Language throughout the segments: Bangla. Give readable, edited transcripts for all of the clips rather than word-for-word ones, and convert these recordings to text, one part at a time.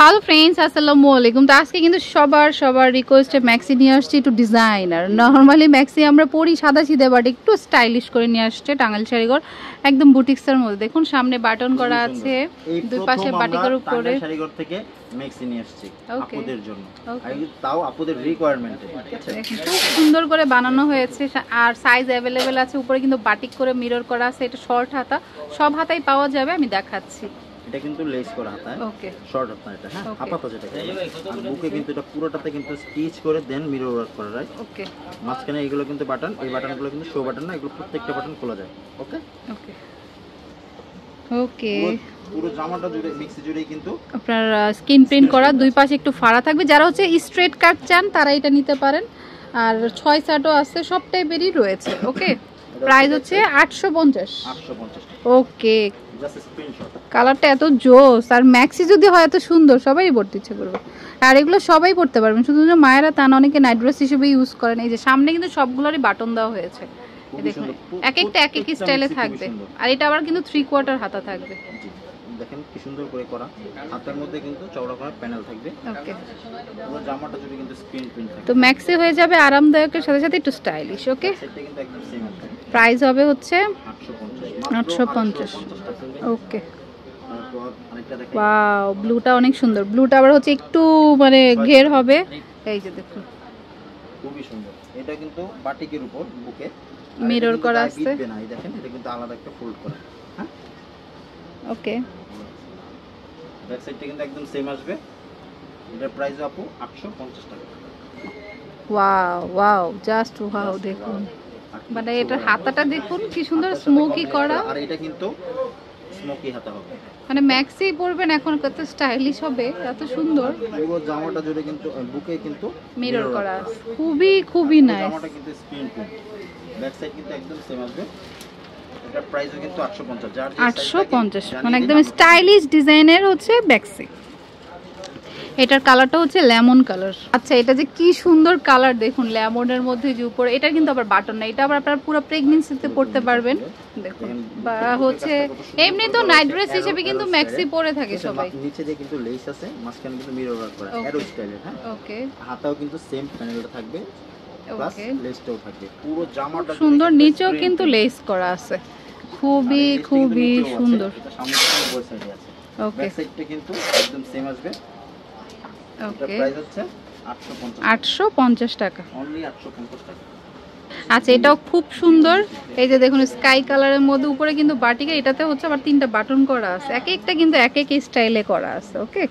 হ্যালো ফ্রেন্ডস, আসসালামু আলাইকুম। তো আজকে কিন্তু সবার রিকোয়েস্টে ম্যাক্সি নিয়ে আসছি একটু ডিজাইনার। নর্মালি ম্যাক্সি আমরা পরি সাদা সিধে, বাট একটু স্টাইলিশ করে নিয়ে আসছে টাঙ্গাইল শাড়িঘর, একদম বুটিক্সের মধ্যে। দেখুন সামনে বাটন করা আছে, দুই পাশে বাটিকের উপরে শাড়িঘর থেকে ম্যাক্সি নিয়ে আসছি আপুদের জন্য, তাও আপুদের রিকোয়ারমেন্টে। খুব সুন্দর করে বানানো হয়েছে আর সাইজ অ্যাভেলেবেল আছে। উপরে কিন্তু বাটিক করে মিরর করা আছে। এটা শর্ট হাতা, সব হাতাই পাওয়া যাবে, আমি দেখাচ্ছি। এটা কিন্তু লেস করা হাতা, ওকে, শর্ট হাতা এটা, হ্যাঁ, আপাতত যেটা। আর বুকে কিন্তু এটা পুরোটাতে কিন্তু স্টিচ করে দেন মিরর ওয়ার্ক করা, রাইট? ওকে। মাঝখানে এগুলো কিন্তু বাটন, এই বাটনগুলো কিন্তু শো বাটন না, এগুলো প্রত্যেকটা বাটন খোলা যায়। ওকে ওকে ওকে। পুরো জামাটা জুড়ে মিক্সি জুড়েই কিন্তু আপনার স্ক্রিন প্রিন্ট করা, দুই পাশে একটু ফাড়া থাকবে। যারা হচ্ছে স্ট্রেট কাট চান তারা এটা নিতে পারেন। আর 6 সাটও আছে, সব টাইপেরই রয়েছে। ওকে, প্রাইস হচ্ছে 850। ওকে, কালারটা এত জোস। আর ম্যাক্সি যদি হয় এত সুন্দর, সবাই পড়তে ইচ্ছে করবে। আর এগুলো সবাই পড়তে পারবেন, শুধু মায়েরা তা না, অনেকে নাইট ড্রেস হিসেবে ইউজ করেন। এই যে সামনে কিন্তু সবগুলোরই বাটন দেওয়া হয়েছে, দেখুন এক একটা এক এক স্টাইলে থাকবে। আর এটা আবার কিন্তু 3/4 হাতা থাকবে, দেখেন কি সুন্দর করে করা। হাতের মধ্যে কিন্তু চওড়া করা প্যানেল থাকবে। ওকে, পুরো জামাটা জুড়ে কিন্তু স্ক্রিন প্রিন্ট থাকবে। তো ম্যাক্সি হয়ে যাবে আরামদায়কের সাথে সাথে একটু স্টাইলিশ। ওকে, সেটা কিন্তু একদম সেম আছে। প্রাইস হবে হচ্ছে 850। ওকে, ওয়াও, ব্লুটা অনেক সুন্দর। ব্লুটা আবার হচ্ছে একটু মানে ঘের হবে, এই যে দেখুন খুবই সুন্দর। এটা কিন্তু বাটিকের উপর বুকে মিরর করা আছে, দেখেন এটা কিন্তু আলাদা একটা ফোল্ড করা। হ্যাঁ, ওকে। ব্যাক সাইডটা কিন্তু একদম সেম আসবে। এটার প্রাইস আপু 850 টাকা। ওয়াও ওয়াও, জাস্ট ওয়াও, দেখুন মানে এটার হাতাটা দেখুন কি সুন্দর স্মোকি করা। আর এটা কিন্তু স্মোকি হাতা হবে, মানে ম্যাক্সি পরবেন এখন, কত স্টাইলিশ হবে, এত সুন্দর। পুরো জামাটা জুড়ে কিন্তু বুকে কিন্তু মিরর করা আছে, খুবই নাইস। জামাটা কিন্তু স্ক্রিন প্রিন্ট, ব্যাক সাইড কিন্তু একদম সেম আসবে। এটার প্রাইসও কিন্তু 850। 850 মানে একদম স্টাইলিশ ডিজাইনের হচ্ছে ব্যাক্সি। এটার কালারটা হচ্ছে লেমন কালার। আচ্ছা, এটা যে কি সুন্দর কালার দেখুন, লেমনের মধ্যে যে উপরে, এটা কিন্তু আবার বাটন না, এটা আবার আপনারা পুরো প্রেগন্যান্সিতে পড়তে পারবেন। দেখুন, বা হচ্ছে এমনি তো নাইট ড্রেস হিসেবে কিন্তু ম্যাক্সি পরে থাকে সবাই। নিচে দিয়ে কিন্তু লেস আছে, মাঝখানে কিন্তু মিরর ওয়ার্ক করা, অ্যারো স্টাইলের। হ্যাঁ, ওকে। হাতাও কিন্তু সেম প্যানেলটা থাকবে, প্লাস লেসটাও থাকবে। পুরো জামাটা সুন্দর, নিচেও কিন্তু লেস করা আছে, খুবই সুন্দর। সামনে থেকে বড় সাইডে আছে। ওকে, ব্যাক সাইডটা কিন্তু একদম সেম আসবে। ওকে, প্রাইস হচ্ছে 850 টাকা, অনলি 850 টাকা। আচ্ছা, এটাও খুব সুন্দর। এই যে দেখুন স্কাই কালারের মধ্যে উপরে কিন্তু বাটিকে, এটাতে হচ্ছে আবার 3টা বাটন করা আছে, এক একটা কিন্তু এক এক স্টাইলে করা আছে। ওকে,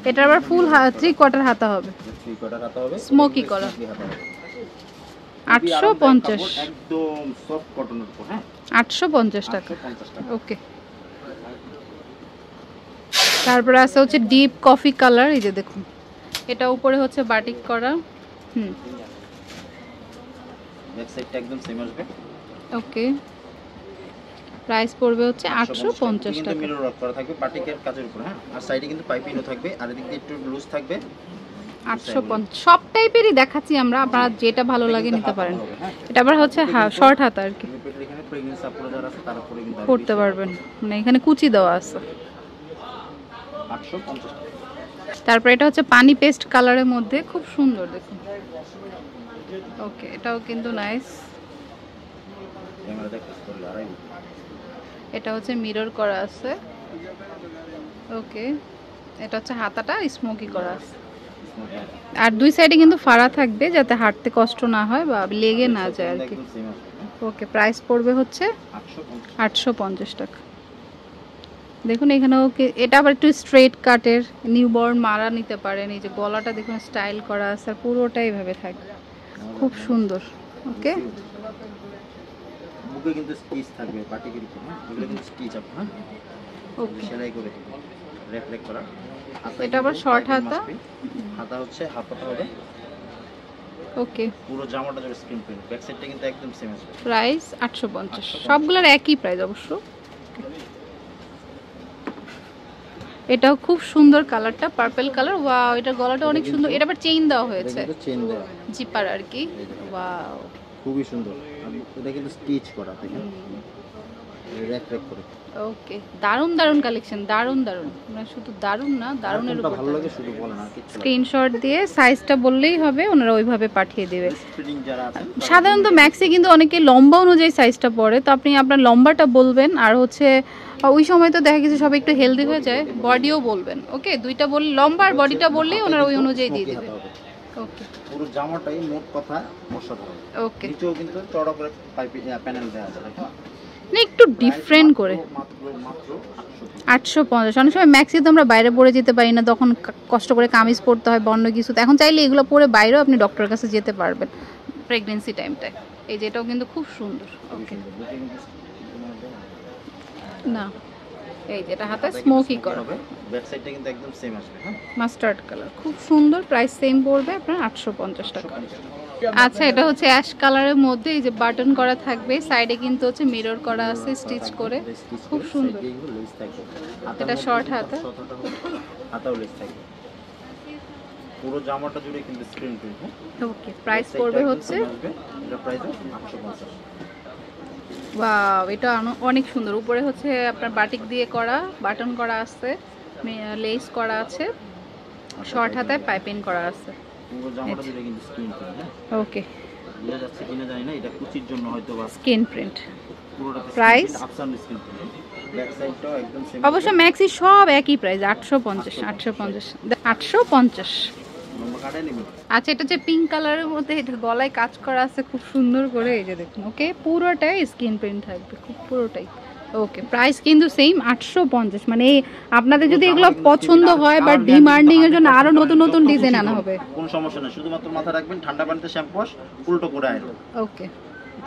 এটা আবার ফুল 3/4 হাতা হবে, 3/4 হাতা হবে, স্মোকি করা। 850, একদম সফট কটনের উপর। হ্যাঁ, 850 টাকা। ওকে, তারপরে আছে হচ্ছে ডিপ কফি কালার। এই যে দেখুন, এটা উপরে হচ্ছে বাটিক করা। ব্যাক সাইডটা একদম সেম আসবে। ওকে, প্রাইস পড়বে হচ্ছে 850 টাকা। মিরর ওয়ার্ক করা থাকবে বাটিকের কাজের উপর। হ্যাঁ, আর সাইডে কিন্তু পাইপিংও থাকবে, আর এদিক দিয়ে একটু লুজ থাকবে। 850 সব টাইপেরই দেখাচ্ছি আমরা, আপনারা যেটা ভালো লাগে নিতে পারেন। এটা আবার হচ্ছে শর্ট হাতা আর কি, এখানে প্রেগন্যান্সি আপুরা যারা আছে তারা পরে কিন্তু পড়তে পারবেন, মানে এখানে কুচি দেওয়া আছে। 850 টাকা। তারপর এটা হচ্ছে পানি পেস্ট কালারের মধ্যে, খুব সুন্দর দেখুন। ওকে, এটাও কিন্তু নাইস। এটা হচ্ছে মিরর করা আছে। ওকে, এটা হচ্ছে হাতাটা স্মোকি করা আছে, আর দুই সাইডে কিন্তু ফাড়া থাকবে যাতে হাঁটতে কষ্ট না হয় বা লেগে না যায় আর কি। ওকে, প্রাইস পড়বে হচ্ছে 850 টাকা। দেখুন এখানেও এটা আবার একটু স্ট্রেট কাটের, নিউবর্ন মারা নিতে পারেন। এই যে গলাটা দেখুন স্টাইল করা আছে, আর পুরোটাই ভাবে থাকবে, খুব সুন্দর। ওকে, বুকে কিন্তু স্টিচ থাকবে বাটিকের উপর। হ্যাঁ, এগুলো কিন্তু স্টিচ আপ। হ্যাঁ, ওকে, সেলাই করে রেফ্লেক্ট করা। এটা আবার শর্ট হাতা, হাতা হচ্ছে হাফ হাতা হবে। ওকে, পুরো জামাটা জুড়ে স্ক্রিন প্রিন্ট, ব্যাক সাইডটা কিন্তু একদম সেম আছে। প্রাইস 850, সবগুলোর একই প্রাইস অবশ্য। এটাও খুব সুন্দর, কালারটা পার্পল কালার। ওয়াও, এটা গলাটা অনেক সুন্দর। এটা আবার চেইন দেওয়া হয়েছে, চেইন দেওয়া জিপার আর কি। ওয়াও, খুবই সুন্দর। এটা কিন্তু স্টিচ করা, দেখেন র‍্যাক র‍্যাক করে। ওকে, দারুন দারুন কালেকশন, দারুন দারুন, মানে শুধু দারুন না, দারুনের উপর ভালো লাগে শুধু বলেন আর কিছু। স্ক্রিনশট দিয়ে সাইজটা বললেই হবে, ওনারা ওইভাবে পাঠিয়ে দেবে। ফিটিং যারা আছে সাধারণত ম্যাক্সি কিন্তু অনেকে লম্বা অনুযায়ী সাইজটা পড়ে, তো আপনি আপনার লম্বাটা বলবেন, আর হচ্ছে ওই সময় তো দেখা গেছে সবাই একটু হেলদি হয়ে যায়, বডিও বলবেন। ওকে, দুইটা বললে লম্বা আর বডিটা বললেই ওনারা ওই অনুযায়ী দিয়ে দিবে। ওকে, পুরো জামাটাই মোট কথা মশলা হবে। ওকে, নিচেও কিন্তু চড়া করে প্যানেল দেওয়া আছে, দেখো না একটু ডিফারেন্ট করে। মাত্র 850। অনেক সময় ম্যাক্সি তো আমরা বাইরে পরে যেতে পারি না, তখন কষ্ট করে কামিজ পরতে হয় বন্য কিছু, এখন চাইলে এগুলো পরে বাইরেও আপনি ডক্টরের কাছে যেতে পারবেন প্রেগন্যান্সি টাইমটায়। এই যেটাও কিন্তু খুব সুন্দর। ওকে, না এই যেটা হাতে স্মোকি করা হবে, ব্যাক সাইডটা কিন্তু একদম সেম আসবে। হ্যাঁ, মাস্টার্ড কালার, খুব সুন্দর। প্রাইস সেম পড়বে আপনার 850 টাকা। আচ্ছা, এটা হচ্ছে অ্যাশ কালারের মধ্যে এই যে বাটন করা থাকবে, সাইডে কিন্তু হচ্ছে মিরর করা আছে স্টিচ করে, খুব সুন্দর। এটা শর্ট হাতা, হাতাও লেস থাকবে, পুরো জামাটা জুড়ে কিন্তু স্ক্রিন প্রিন্ট। ওকে, প্রাইস পড়বে হচ্ছে, এটা প্রাইস 850। ওয়াও, এটা অনেক সুন্দর। উপরে হচ্ছে আপনার বাটিক দিয়ে করা, বাটন করা আছে, লেস করা আছে, শর্ট হাতায় পাইপিং করা আছে। পুরো জামাটা জুড়ে কিন্তু স্ক্রিন প্রিন্ট। ওকে, বুঝা যাচ্ছে কিনা জানি না, এটা কুচির জন্য হয়তো বা স্ক্রিন প্রিন্ট। পুরোটা প্রাইস আফসান স্ক্রিন প্রিন্ট, ব্যাক সাইডটাও একদম সেম। অবশ্য ম্যাক্সি সব একই প্রাইস, 850 850। লম্বা কাটাই নেবেন। আচ্ছা, এটা যে পিঙ্ক কালারের মধ্যে, এটা গলায় কাজ করা আছে খুব সুন্দর করে, এই যে দেখুন। ওকে, পুরোটাই স্ক্রিন প্রিন্ট থাকবে, খুব পুরোটাই। ওকে, প্রাইস কিন্তু সেম 850। মানে আপনাদের যদি এগুলো পছন্দ হয় বা ডিমান্ডিং এর জন্য আরো নতুন নতুন ডিজাইন আনা হবে, কোনো সমস্যা নেই, শুধুমাত্র মাথা রাখবেন ঠান্ডা পানিতে শ্যাম্পু ওয়াশ, উল্টো করে আয়রন। ওকে,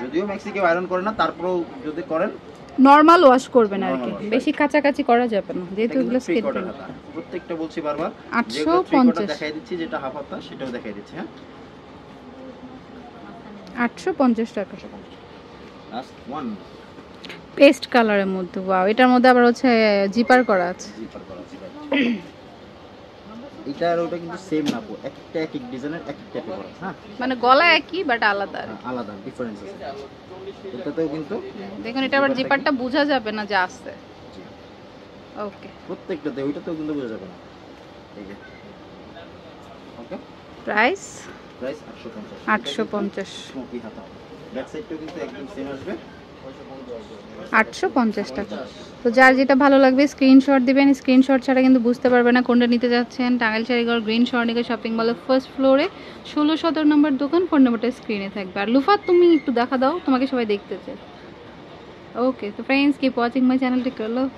যদিও ম্যাক্সি কেউ আয়রন করে না, তারপরেও যদি করেন নরমাল ওয়াশ করবেন আর কি, বেশি কাছাকাছি করা যাবে না, যেহেতু এগুলো স্ক্রিন প্রিন্ট। প্রত্যেকটা বলছি বারবার 850 দেখাই দিচ্ছি, যেটা হাফ হাতা সেটাও দেখাই দিচ্ছি। হ্যাঁ, 850 টাকা। লাস্ট ওয়ান পেস্ট কালারের মধ্যে, ওয়াও, এটার মধ্যে আবার হচ্ছে জিপার করা আছে। জিপার করা আছে ভাই। এটা আর ওটা কিন্তু সেম না, একটা এক এক ডিজাইনের এক এক টাইপের করা। হ্যাঁ, মানে গলা একই বাট আলাদা, আলাদা ডিফারেন্স আছে। এটাতেও কিন্তু দেখুন, এটা আবার জিপারটা বোঝা যাবে না যে আছে। ওকে, প্রত্যেকটাতে, ওইটাতেও কিন্তু বোঝা যাবে না। ঠিক আছে, ওকে, প্রাইস 850। স্মোকি হাতা, ব্যাক সাইডটাও কিন্তু একদম সেম আসবে, 850 টাকা। তো যার যেটা ভালো লাগবে স্ক্রিনশট দিবেন, স্ক্রিনশট ছাড়া কিন্তু বুঝতে পারবে না কোনটা নিতে যাচ্ছেন। টাঙ্গাইল শাড়িঘর গ্রিন স্বর্ণিকা শপিং মলের ফার্স্ট ফ্লোরে 16-17 নম্বর দোকান, ফোন নাম্বারটা স্ক্রিনে থাকবে। আর লুফাত, তুমি একটু দেখা দাও, তোমাকে সবাই দেখতে চায়। ওকে, তো friends, keep watching my channel, take care, love.